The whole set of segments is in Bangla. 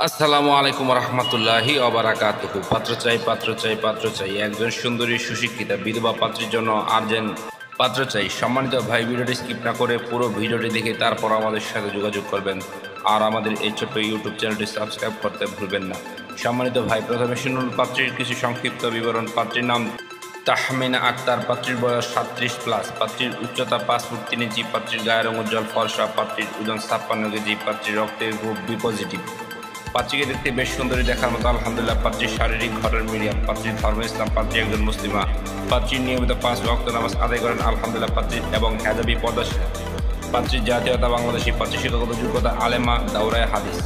আসসালামু আলাইকুম রহমতুল্লাহি ওবারাকাতুহু। পাত্র চাই পাত্র চাই পাত্র চাই, একজন সুন্দরী সুশিক্ষিতা বিধবা পাত্রীর জন্য আর্জেন্ট পাত্র চাই। সম্মানিত ভাই, ভিডিওটি স্কিপ না করে পুরো ভিডিওটি দেখে তারপর আমাদের সাথে যোগাযোগ করবেন, আর আমাদের এই ছোট্ট ইউটিউব চ্যানেলটি সাবস্ক্রাইব করতে ভুলবেন না। সম্মানিত ভাই, প্রথমে শুনুন পাত্রীর কিছু সংক্ষিপ্ত বিবরণ। পাত্রীর নাম তাহমিনা আক্তার, পাত্রীর বয়স 37+, পাত্রীর উচ্চতা 5 ফুট 3 ইঞ্চি, পাত্রীর গায়ের রঙ উজ্জ্বল ফর্সা, পাত্রীর ওজন 56 কেজি, পাত্রীর রক্তের গ্রুপ বি পজিটিভ। পাত্রীকে দেখতে বেশ সুন্দরী দেখার মতো আলহামদুলিল্লাহ। পাত্রীর শারীরিক গঠন মিডিয়াম, পাত্রীর ধর্ম ইসলাম, পাত্রী একজন মুসলিমা, পাত্রী নিয়মিত 5 ওয়াক্ত নামাজ আদায় করেন আলহামদুলিল্লাহ, পাত্রী এবং হেজাবি পর্দাশীল। পাত্রীর জাতীয়তা বাংলাদেশী, পাত্রীর শিক্ষাগত যোগ্যতা আলেমা দাওরায়ে হাদিস।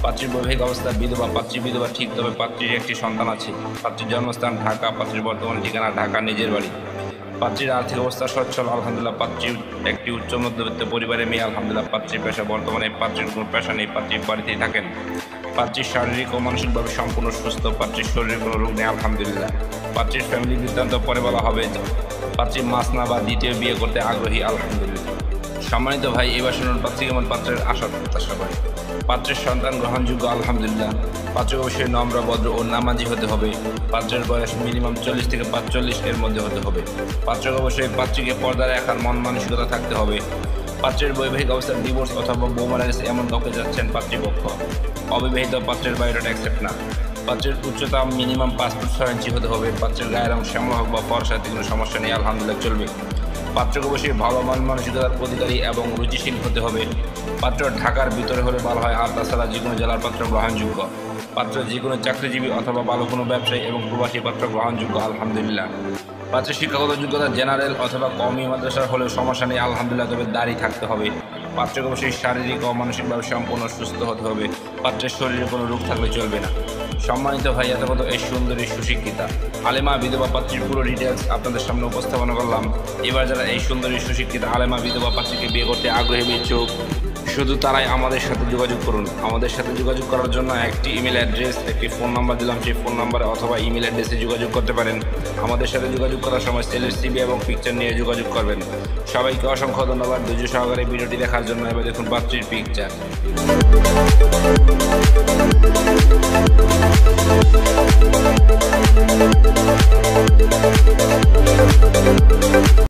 পাত্রীর বৈবাহিক অবস্থা বিধবা, পাত্রী বিধবা ঠিক, তবে পাত্রীর একটি সন্তান আছে। পাত্রীর জন্মস্থান ঢাকা, পাত্রীর বর্তমান ঠিকানা ঢাকা নিজের বাড়ি। পাত্রীর আর্থিক অবস্থা সচ্ছল আলহামদুলিল্লাহ, পাত্রী একটি উচ্চ মধ্যবিত্ত পরিবারের মেয়ে আলহামদুলিল্লাহ। পাত্রীর পেশা বর্তমানে পাত্রীর কোনো পেশা নেই, পাত্রীর বাড়িতেই থাকেন। পাত্রীর শারীরিক ও মানসিকভাবে সম্পূর্ণ সুস্থ, পাত্রীর শরীরে কোনো রোগ নেই আলহামদুলিল্লাহ। পাত্রীর ফ্যামিলি বৃত্তান্ত পরে বলা হবে। পাত্রী মাসনা বা দ্বিতীয় বিয়ে করতে আগ্রহী আলহামদুলিল্লাহ। সম্মানিত ভাই, এবার শুনুন পাত্রী কেমন পাত্রের আশা প্রত্যাশা করে। পাত্রের সন্তান গ্রহণযোগ্য আলহামদুলিল্লাহ। পাত্র অবশ্যই নম্র, ভদ্র ও নামাজি হতে হবে। পাত্রের বয়স মিনিমাম 40 থেকে 45 এর মধ্যে হতে হবে। পাত্র অবশ্যই পাত্রীকে পর্দায় রাখার মন মানসিকতা থাকতে হবে। পাত্রের বৈবাহিক অবস্থায় ডিভোর্স অথবা বউ মারা গেছে এমন কাউকে যাচ্ছেন পাত্রীপক্ষ। অবিবাহিত পাত্রের বায়োডাটা অ্যাকসেপ্ট না। পাত্রের উচ্চতা মিনিমাম 5 ফুট 6 ইঞ্চি হতে হবে। পাত্রের গায়ের রং শ্যামলা হোক বা ফর্সাতে কোনো সমস্যা নেই আলহামদুলিল্লাহ, চলবে। পাত্রকে অবশ্যই ভালো মান মানসিকতার অধিকারী এবং রুচিশীল হতে হবে। পাত্র ঢাকার ভিতরে হলে ভালো হয়, আর তাছাড়া যে কোনো জেলার পাত্র গ্রহণযোগ্য। পাত্র যে কোনো চাকরিজীবী অথবা ভালো কোনো ব্যবসায়ী এবং প্রবাসী পাত্র গ্রহণযোগ্য আলহামদুলিল্লাহ। পাত্রের শিক্ষাগত যোগ্যতা জেনারেল অথবা কওমি মাদ্রাসার হলেও সমস্যা নেই আলহামদুলিল্লাহ, তবে দাড়ি থাকতে হবে। পাত্রকে অবশ্যই শারীরিক ও মানসিকভাবে সম্পূর্ণ সুস্থ হতে হবে। পাত্রের শরীরে কোনো রোগ থাকলে চলবে না। সম্মানিত ভাই, এতক্ষণ এই সুন্দরী সুশিক্ষিতা আলেমা বিধবা পাত্রীর পুরো ডিটেলস আপনাদের সামনে উপস্থাপনা করলাম। এবার যারা এই সুন্দরী সুশিক্ষিতা আলেমা বিধবা পাত্রীকে বিয়ে করতে আগ্রহী ইচ্ছুক, শুধু তারাই আমাদের সাথে যোগাযোগ করুন। আমাদের সাথে যোগাযোগ করার জন্য একটি ইমেল অ্যাড্রেস, একটি ফোন নাম্বার দিলাম, সেই ফোন নাম্বারে অথবা ইমেল অ্যাড্রেসে যোগাযোগ করতে পারেন। আমাদের সাথে যোগাযোগ করার সময় ছেলের সিভি এবং পিকচার নিয়ে যোগাযোগ করবেন। সবাইকে অসংখ্য ধন্যবাদ ধৈর্য সহকারে ভিডিওটি দেখার জন্য। এবার দেখুন পাত্রীর পিকচার।